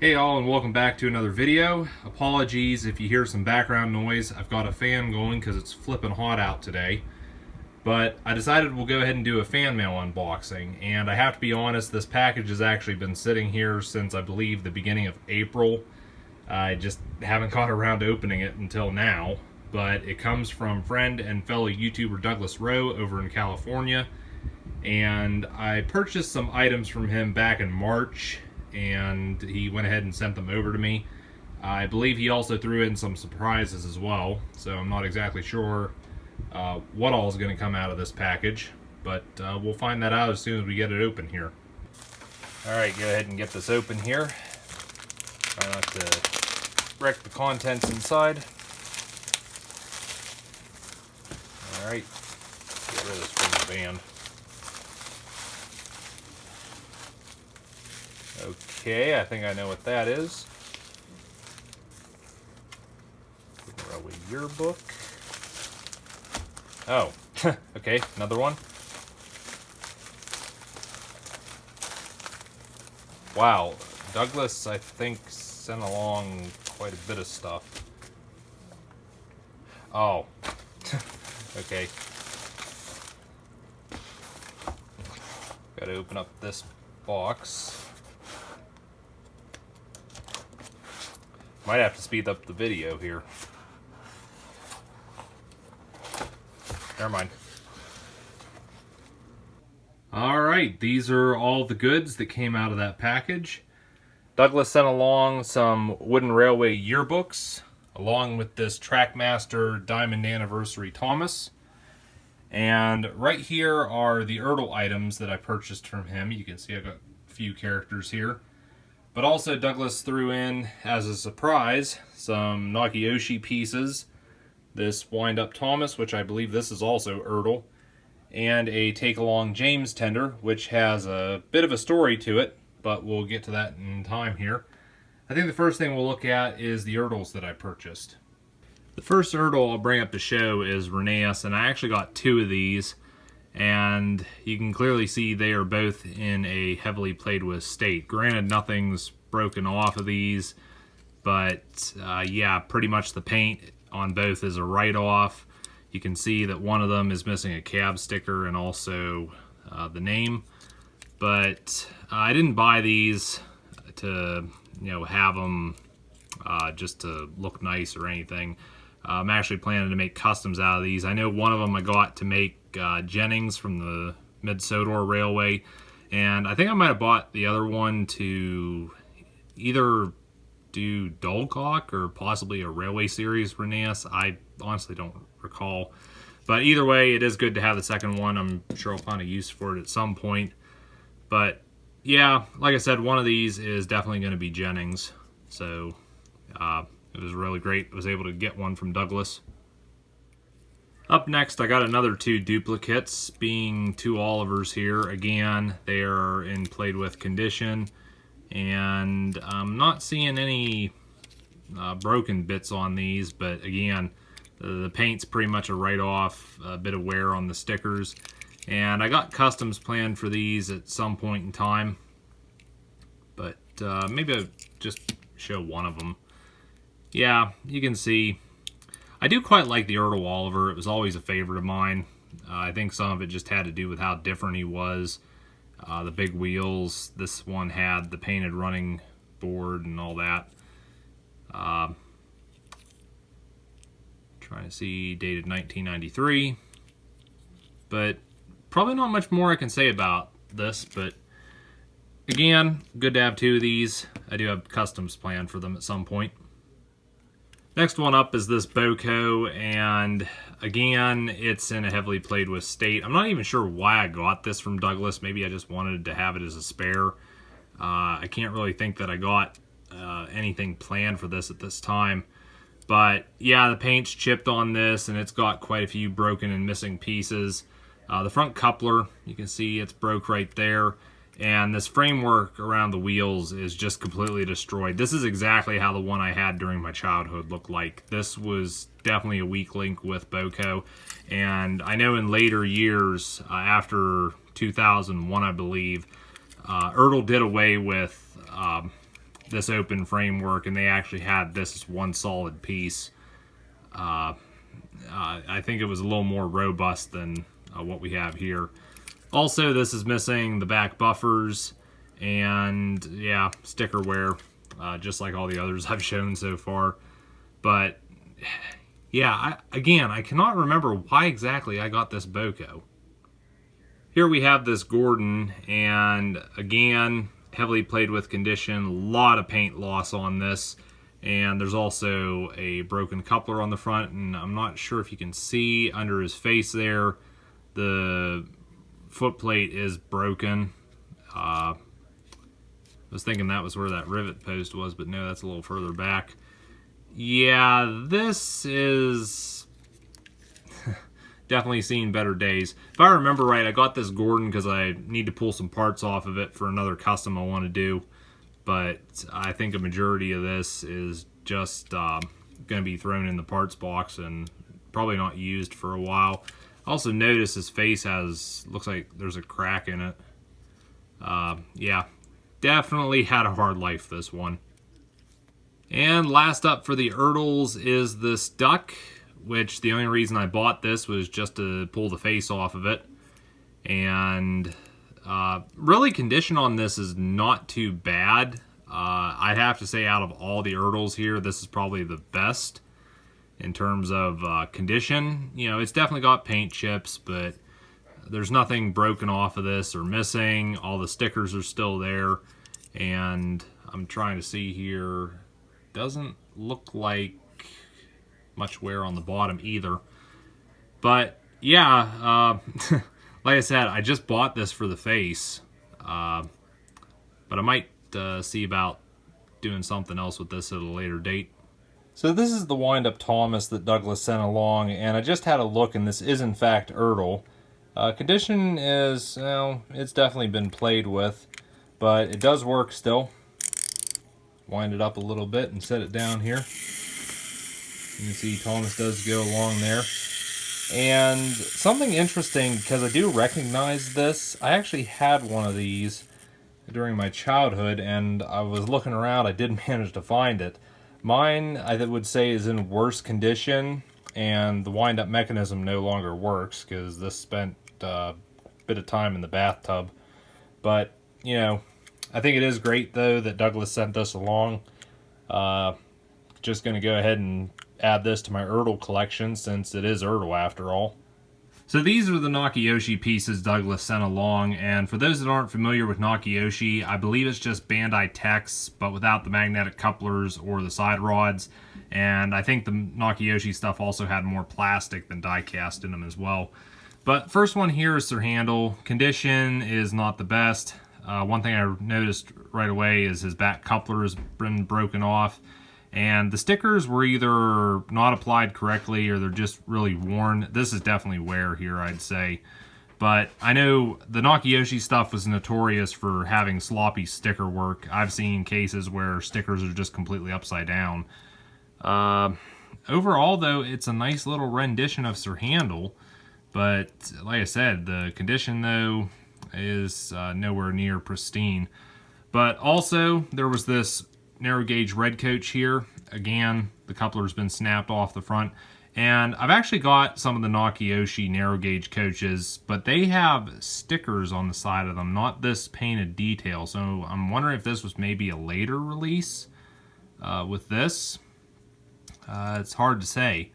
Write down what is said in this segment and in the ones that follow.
Hey all, and welcome back to another video. Apologies if you hear some background noise. I've got a fan going because it's flipping hot out today. But I decided we'll go ahead and do a fan mail unboxing. And I have to be honest, this package has actually been sitting here since I believe the beginning of April. I just haven't got around to opening it until now. But it comes from friend and fellow YouTuber Douglas Rowe over in California. And I purchased some items from him back in March, and he went ahead and sent them over to me. I believe he also threw in some surprises as well, so I'm not exactly sure what all is going to come out of this package, but we'll find that out as soon as we get it open here. Alright, go ahead and get this open here. Try not to wreck the contents inside. Alright, get rid of this from the band. Okay, I think I know what that is. Railway Yearbook. Oh, okay, another one. Wow, Douglas, I think, sent along quite a bit of stuff. Oh, okay. Gotta open up this box. Might have to speed up the video here. Never mind. Alright, these are all the goods that came out of that package. Douglas sent along some wooden railway yearbooks, along with this Trackmaster Diamond Anniversary Thomas. And right here are the ERTL items that I purchased from him. You can see I've got a few characters here. But also Douglas threw in, as a surprise, some Nakayoshi pieces, this wind-up Thomas, which I believe this is also ERTL, and a take-along James tender, which has a bit of a story to it, but we'll get to that in time here. I think the first thing we'll look at is the ERTLs that I purchased. The first ERTL I'll bring up to show is Rheneas, and I actually got two of these. And you can clearly see they are both in a heavily played with state. Granted, nothing's broken off of these, but yeah, pretty much the paint on both is a write-off. You can see that one of them is missing a cab sticker and also the name. But I didn't buy these to have them just to look nice or anything. I'm actually planning to make customs out of these. I know one of them I got to make Jennings from the Mid-Sodor Railway, and I think I might have bought the other one to either do Dullcock or possibly a Railway Series Rheneas. I honestly don't recall, but either way, it is good to have the second one. I'm sure I'll find a use for it at some point. But yeah, like I said, one of these is definitely going to be Jennings, so it was really great. I was able to get one from Douglas. Up next, I got another two duplicates, being two Olivers here. Again, they are in played with condition, and I'm not seeing any broken bits on these, but again, the paint's pretty much a write-off, a bit of wear on the stickers. And I got customs planned for these at some point in time, but maybe I'll just show one of them. Yeah, you can see I do quite like the ERTL Oliver. It was always a favorite of mine. I think some of it just had to do with how different he was. The big wheels. This one had the painted running board and all that. Trying to see, dated 1993. But probably not much more I can say about this, but again, good to have two of these. I do have customs planned for them at some point. Next one up is this Boko, and again, it's in a heavily played with state. I'm not even sure why I got this from Douglas. Maybe I just wanted to have it as a spare. I can't really think that I got anything planned for this at this time. But yeah, the paint's chipped on this, and it's got quite a few broken and missing pieces. The front coupler, you can see it's broke right there. And this framework around the wheels is just completely destroyed. This is exactly how the one I had during my childhood looked like. This was definitely a weak link with Boko. And I know in later years, after 2001, I believe, ERTL did away with this open framework, and they actually had this as one solid piece. I think it was a little more robust than what we have here. Also, this is missing the back buffers and, yeah, sticker wear, just like all the others I've shown so far. But, yeah, I cannot remember why exactly I got this Boko. Here we have this Gordon, and again, heavily played with condition, a lot of paint loss on this. And there's also a broken coupler on the front, and I'm not sure if you can see under his face there, the foot plate is broken. I was thinking that was where that rivet post was, but no, that's a little further back. Yeah, this is definitely seen better days. If I remember right, I got this Gordon because I need to pull some parts off of it for another custom I want to do. But I think a majority of this is just going to be thrown in the parts box and probably not used for a while. I also noticed his face looks like there's a crack in it. Yeah, definitely had a hard life, this one. And last up for the ERTLs is this duck, which the only reason I bought this was just to pull the face off of it. And really, condition on this is not too bad. I'd have to say out of all the ERTLs here, this is probably the best in terms of condition. You know, it's definitely got paint chips, but there's nothing broken off of this or missing. All the stickers are still there. And I'm trying to see here. Doesn't look like much wear on the bottom either. But yeah, like I said, I just bought this for the face, but I might see about doing something else with this at a later date. So this is the wind-up Thomas that Douglas sent along, and I just had a look, and this is in fact ERTL. Condition is, well, it's definitely been played with, but it does work still. Wind it up a little bit and set it down here. You can see Thomas does go along there. And something interesting, because I do recognize this, I actually had one of these during my childhood, and I was looking around, I did manage to find it. Mine, I would say, is in worse condition, and the wind-up mechanism no longer works, because this spent a bit of time in the bathtub. But, you know, I think it is great, though, that Douglas sent this along. Just going to go ahead and add this to my ERTL collection, since it is ERTL after all. So these are the Nakayoshi pieces Douglas sent along, and for those that aren't familiar with Nakayoshi, I believe it's just Bandai Tex, but without the magnetic couplers or the side rods. And I think the Nakayoshi stuff also had more plastic than die cast in them as well. But first one here is their handle. Condition is not the best. One thing I noticed right away is his back coupler has been broken off. And the stickers were either not applied correctly or they're just really worn. This is definitely wear here, I'd say. But I know the Nakayoshi stuff was notorious for having sloppy sticker work. I've seen cases where stickers are just completely upside down. Overall, though, it's a nice little rendition of Sir Handle. But like I said, the condition, though, is nowhere near pristine. But also, there was this narrow gauge red coach here. Again, the coupler's been snapped off the front. And I've actually got some of the Nakayoshi narrow gauge coaches, but they have stickers on the side of them, not this painted detail. So I'm wondering if this was maybe a later release with this. It's hard to say.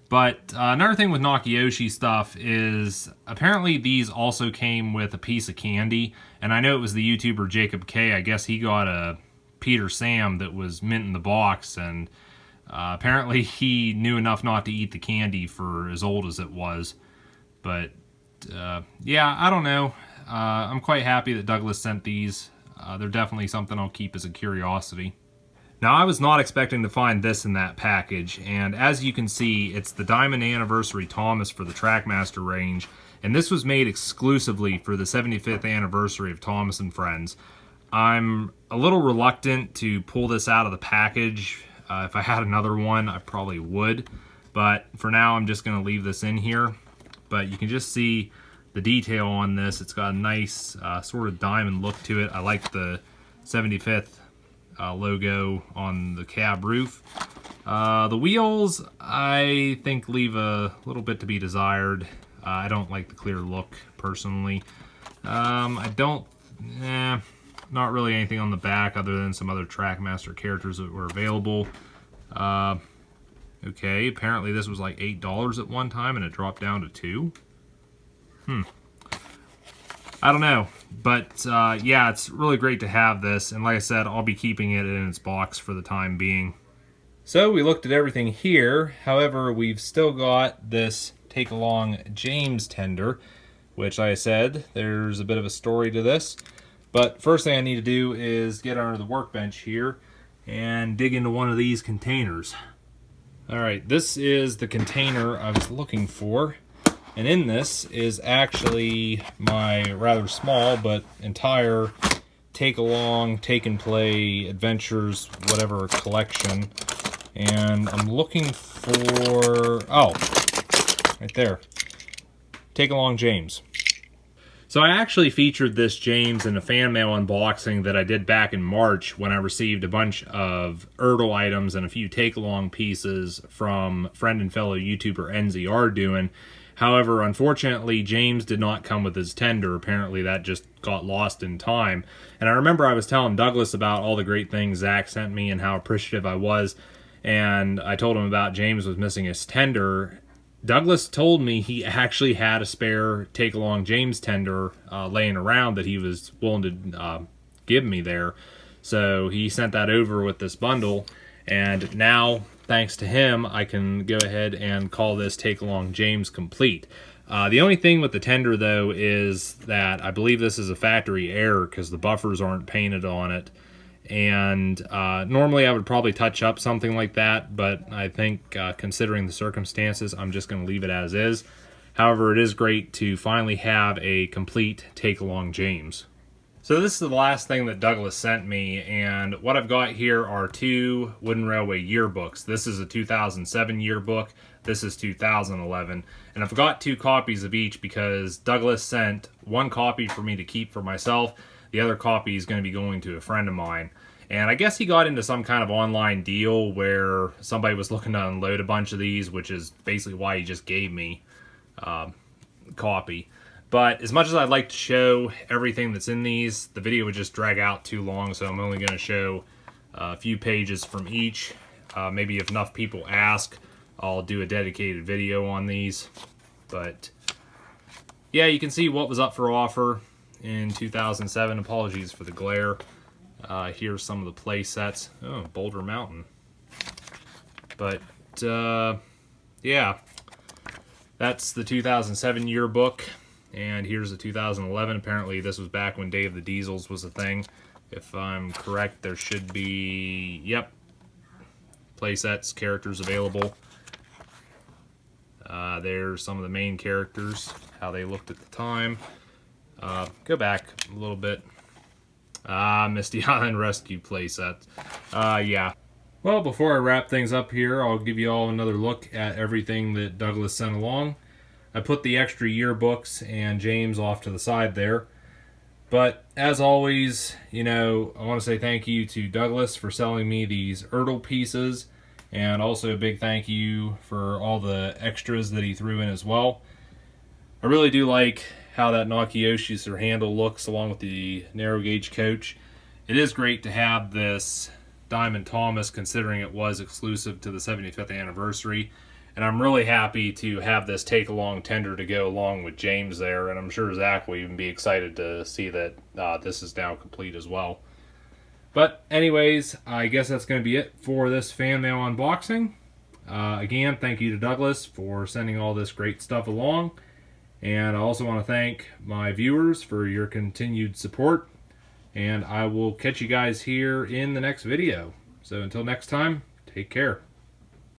But another thing with Nakayoshi stuff is apparently these also came with a piece of candy. And I know it was the YouTuber Jacob K. I guess he got a Peter Sam that was mint in the box, and apparently he knew enough not to eat the candy for as old as it was. But yeah, I don't know. I'm quite happy that Douglas sent these. They're definitely something I'll keep as a curiosity. Now, I was not expecting to find this in that package, and as you can see, it's the Diamond Anniversary Thomas for the Trackmaster range, and this was made exclusively for the 75th anniversary of Thomas and Friends. I'm a little reluctant to pull this out of the package. If I had another one, I probably would. But for now, I'm just going to leave this in here. But you can just see the detail on this. It's got a nice sort of diamond look to it. I like the 75th logo on the cab roof. The wheels, I think, leave a little bit to be desired. I don't like the clear look, personally. I don't, not really anything on the back other than some other Trackmaster characters that were available. Okay, apparently this was like $8 at one time and it dropped down to $2. I don't know, but yeah, it's really great to have this, and like I said, I'll be keeping it in its box for the time being. So we looked at everything here. However, we've still got this take-along James tender, which, like I said, there's a bit of a story to this. But first thing I need to do is get under the workbench here and dig into one of these containers. Alright, this is the container I was looking for. And in this is actually my rather small but entire take-along, take-and-play, adventures, whatever collection. And I'm looking for, oh, right there, take-along James. So I actually featured this James in a fan mail unboxing that I did back in March when I received a bunch of ERTL items and a few take-along pieces from friend and fellow YouTuber NZR doing. However, unfortunately, James did not come with his tender. Apparently, that just got lost in time. And I remember I was telling Douglas about all the great things Zach sent me and how appreciative I was. And I told him about James was missing his tender. Douglas told me he actually had a spare take-along James tender laying around that he was willing to give me there. So he sent that over with this bundle. And now, thanks to him, I can go ahead and call this take-along James complete. The only thing with the tender, though, is that I believe this is a factory error because the buffers aren't painted on it. And normally I would probably touch up something like that, but I think considering the circumstances, I'm just going to leave it as is. However, it is great to finally have a complete take-along James. So this is the last thing that Douglas sent me, and what I've got here are two Wooden Railway yearbooks. This is a 2007 yearbook, this is 2011, and I've got two copies of each because Douglas sent one copy for me to keep for myself. The other copy is going to be going to a friend of mine. And I guess he got into some kind of online deal where somebody was looking to unload a bunch of these, which is basically why he just gave me a copy. But as much as I'd like to show everything that's in these, the video would just drag out too long, so I'm only going to show a few pages from each. Maybe if enough people ask, I'll do a dedicated video on these. But yeah, you can see what was up for offer in 2007. Apologies for the glare. Here's some of the play sets. Oh, Boulder Mountain. But yeah, that's the 2007 yearbook. And here's the 2011. Apparently this was back when Day of the Diesels was a thing. If I'm correct, there should be, yep, playsets, characters available. There's some of the main characters, how they looked at the time. Go back a little bit. Misty Island Rescue playset. Yeah. Well, before I wrap things up here, I'll give you all another look at everything that Douglas sent along. I put the extra yearbooks and James off to the side there. But as always, you know, I want to say thank you to Douglas for selling me these ERTL pieces, and also a big thank you for all the extras that he threw in as well. I really do like how that Nakayoshi's handle looks along with the narrow gauge coach. It is great to have this Diamond Thomas, considering it was exclusive to the 75th anniversary. And I'm really happy to have this take-along tender to go along with James there, and I'm sure Zach will even be excited to see that this is now complete as well. But anyways, I guess that's going to be it for this fan mail unboxing. Again, thank you to Douglas for sending all this great stuff along. And I also want to thank my viewers for your continued support. And I will catch you guys here in the next video. So until next time, take care.